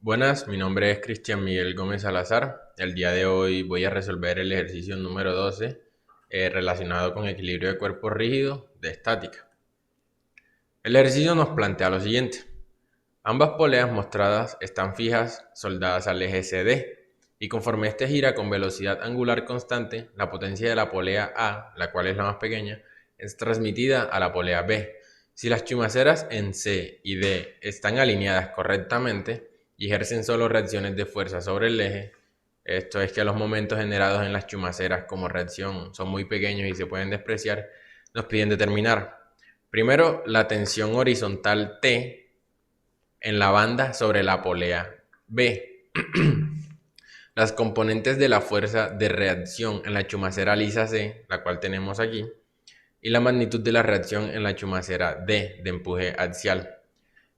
Buenas, mi nombre es Cristian Miguel Gómez Salazar. El día de hoy voy a resolver el ejercicio número 12 relacionado con equilibrio de cuerpo rígido de estática. El ejercicio nos plantea lo siguiente. Ambas poleas mostradas están fijas, soldadas al eje CD, y conforme éste gira con velocidad angular constante, la potencia de la polea A, la cual es la más pequeña, es transmitida a la polea B. Si las chumaceras en C y D están alineadas correctamente y ejercen solo reacciones de fuerza sobre el eje, esto es que los momentos generados en las chumaceras como reacción son muy pequeños y se pueden despreciar, nos piden determinar primero la tensión horizontal T en la banda sobre la polea B. Las componentes de la fuerza de reacción en la chumacera lisa C, la cual tenemos aquí, y la magnitud de la reacción en la chumacera D de empuje axial.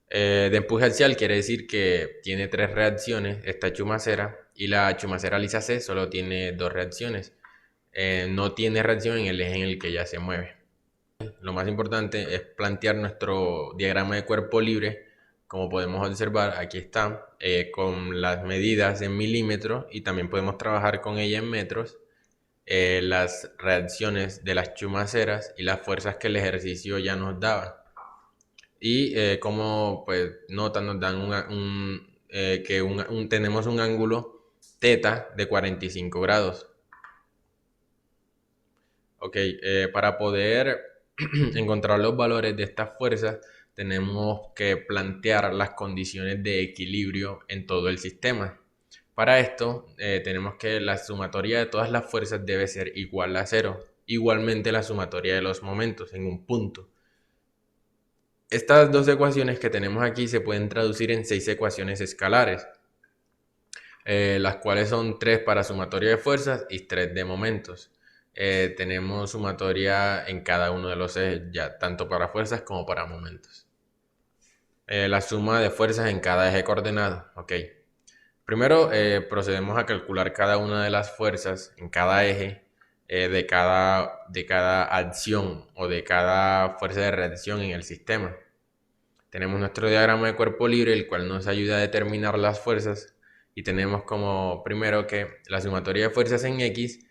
De empuje axial quiere decir que tiene tres reacciones esta chumacera y la chumacera lisa C solo tiene dos reacciones. No tiene reacción en el eje en el que ya se mueve. Lo más importante es plantear nuestro diagrama de cuerpo libre. Como podemos observar, aquí está, con las medidas en milímetros y también podemos trabajar con ella en metros, las reacciones de las chumaceras y las fuerzas que el ejercicio ya nos daba. Y como pues notan, nos dan tenemos un ángulo teta de 45 grados. Ok, para poder encontrar los valores de estas fuerzas, tenemos que plantear las condiciones de equilibrio en todo el sistema. Para esto, tenemos que la sumatoria de todas las fuerzas debe ser igual a cero. Igualmente la sumatoria de los momentos en un punto. Estas dos ecuaciones que tenemos aquí se pueden traducir en 6 ecuaciones escalares, las cuales son 3 para sumatoria de fuerzas y 3 de momentos. Tenemos sumatoria en cada uno de los ejes, ya tanto para fuerzas como para momentos. La suma de fuerzas en cada eje coordenado. Ok. Primero procedemos a calcular cada una de las fuerzas en cada eje de cada acción o de cada fuerza de reacción en el sistema. Tenemos nuestro diagrama de cuerpo libre, el cual nos ayuda a determinar las fuerzas y tenemos como primero que la sumatoria de fuerzas en X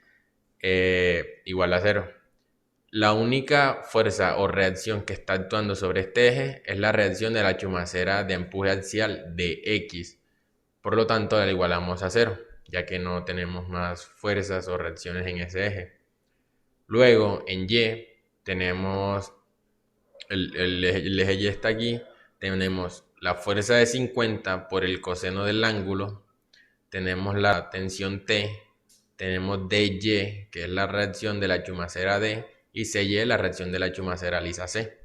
igual a cero. La única fuerza o reacción que está actuando sobre este eje es la reacción de la chumacera de empuje axial de X. Por lo tanto, la igualamos a cero, ya que no tenemos más fuerzas o reacciones en ese eje. Luego, en Y, tenemos el eje Y está aquí, tenemos la fuerza de 50 por el coseno del ángulo, tenemos la tensión T, tenemos DY, que es la reacción de la chumacera D, y CY, la reacción de la chumacera lisa C.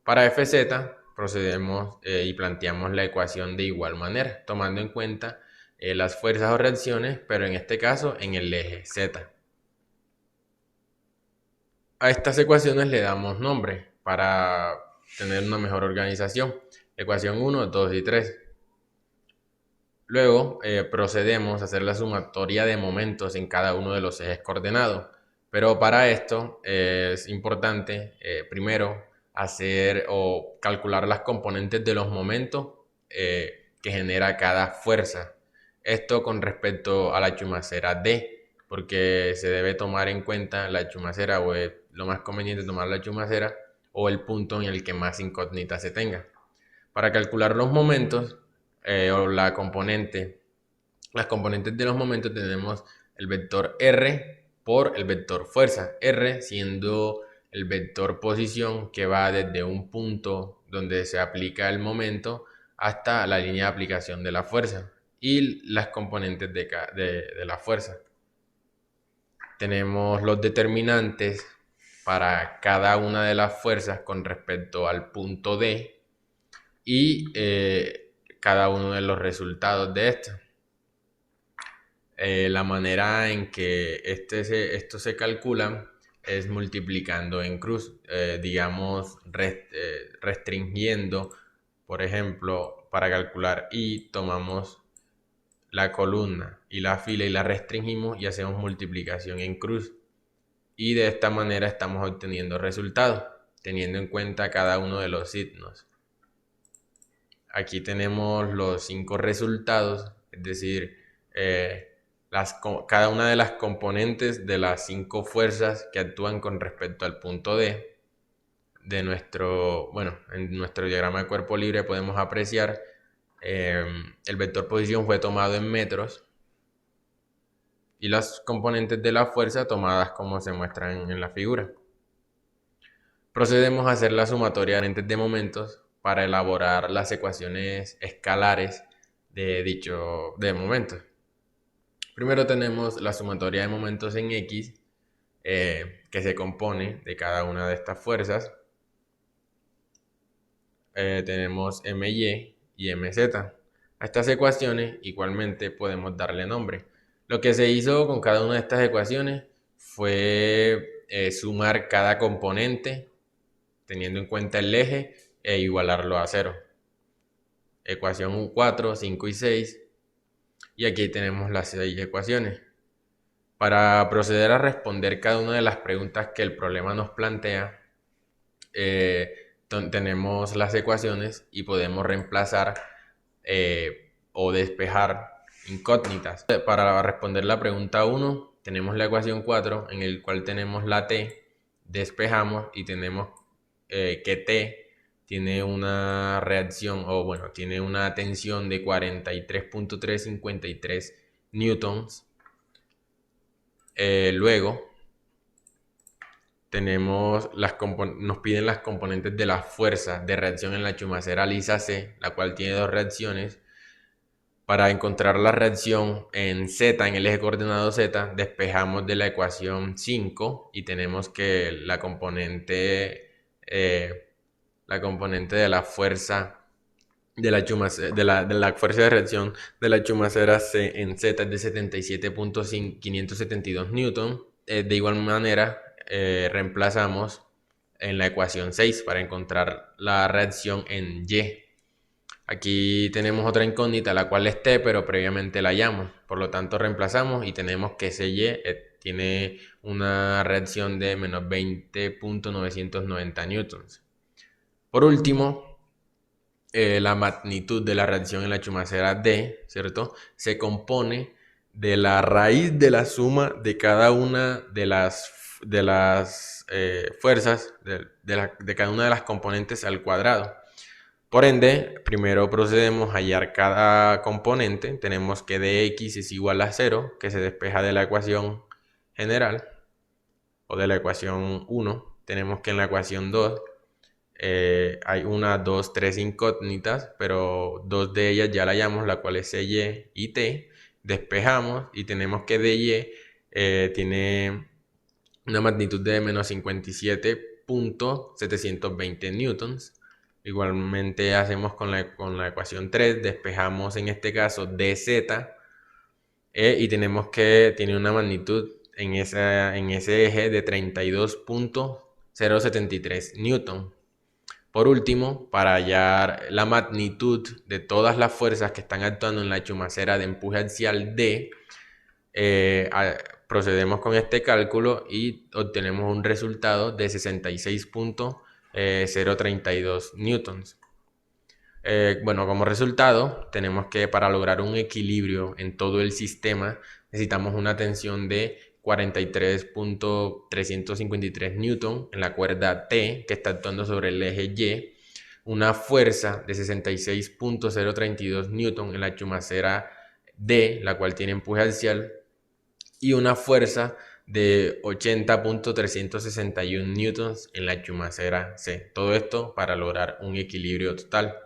Para FZ procedemos y planteamos la ecuación de igual manera, tomando en cuenta las fuerzas o reacciones, pero en este caso en el eje Z. A estas ecuaciones le damos nombre para tener una mejor organización. Ecuación 1, 2 y 3. Luego procedemos a hacer la sumatoria de momentos en cada uno de los ejes coordenados. Pero para esto es importante primero hacer o calcular las componentes de los momentos que genera cada fuerza. Esto con respecto a la chumacera D, porque se debe tomar en cuenta la chumacera o es lo más conveniente tomar la chumacera o el punto en el que más incógnita se tenga. Para calcular los momentos o las componentes de los momentos tenemos el vector R por el vector fuerza. R siendo el vector posición que va desde un punto donde se aplica el momento hasta la línea de aplicación de la fuerza y las componentes de la fuerza. Tenemos los determinantes para cada una de las fuerzas con respecto al punto D y cada uno de los resultados de esto. La manera en que esto se calcula es multiplicando en cruz, digamos restringiendo, por ejemplo, para calcular y tomamos la columna y la fila y la restringimos y hacemos multiplicación en cruz. Y de esta manera estamos obteniendo resultados, teniendo en cuenta cada uno de los signos. Aquí tenemos los 5 resultados, es decir, cada una de las componentes de las 5 fuerzas que actúan con respecto al punto D de en nuestro diagrama de cuerpo libre podemos apreciar el vector posición fue tomado en metros y las componentes de la fuerza tomadas como se muestran en la figura. Procedemos a hacer la sumatoria de componentes de momentos para elaborar las ecuaciones escalares de momentos. Primero tenemos la sumatoria de momentos en X, que se compone de cada una de estas fuerzas. Tenemos my y mz. A estas ecuaciones igualmente podemos darle nombre. Lo que se hizo con cada una de estas ecuaciones fue sumar cada componente teniendo en cuenta el eje e igualarlo a 0. Ecuación 4, 5 y 6. Y aquí tenemos las 6 ecuaciones. Para proceder a responder cada una de las preguntas que el problema nos plantea, tenemos las ecuaciones y podemos reemplazar o despejar incógnitas. Para responder la pregunta 1, tenemos la ecuación 4, en el cual tenemos la t, despejamos y tenemos que t tiene una reacción, tiene una tensión de 43.353 newtons. Luego nos piden las componentes de la fuerza de reacción en la chumacera lisa C, la cual tiene 2 reacciones. Para encontrar la reacción en Z, en el eje coordenado Z, despejamos de la ecuación 5 y tenemos que la componente de la fuerza de la fuerza de reacción de la chumacera C en Z es de 77.572 newton. De igual manera, reemplazamos en la ecuación 6 para encontrar la reacción en Y. Aquí tenemos otra incógnita, la cual es T, pero previamente la hallamos. Por lo tanto, reemplazamos y tenemos que ese Y tiene una reacción de menos 20.990 newtons. Por último, la magnitud de la reacción en la chumacera D, ¿cierto? Se compone de la raíz de la suma de cada una de las fuerzas de cada una de las componentes al cuadrado. Por ende, primero procedemos a hallar cada componente. Tenemos que dx es igual a 0, que se despeja de la ecuación general o de la ecuación 1. Tenemos que en la ecuación 2 hay 1, 2, 3 incógnitas, pero 2 de ellas ya la hallamos, la cual es y y t. Despejamos y tenemos que dy tiene una magnitud de menos 57.720 newtons. Igualmente hacemos con la ecuación 3, despejamos en este caso dz y tenemos que tiene una magnitud en ese eje de 32.073 newton. Por último, para hallar la magnitud de todas las fuerzas que están actuando en la chumacera de empuje axial D, procedemos con este cálculo y obtenemos un resultado de 66.032 newtons. Como resultado, tenemos que para lograr un equilibrio en todo el sistema, necesitamos una tensión de 43.353 newton en la cuerda T, que está actuando sobre el eje Y, una fuerza de 66.032 newton en la chumacera D, la cual tiene empuje axial, y una fuerza de 80.361 newtons en la chumacera C. Todo esto para lograr un equilibrio total.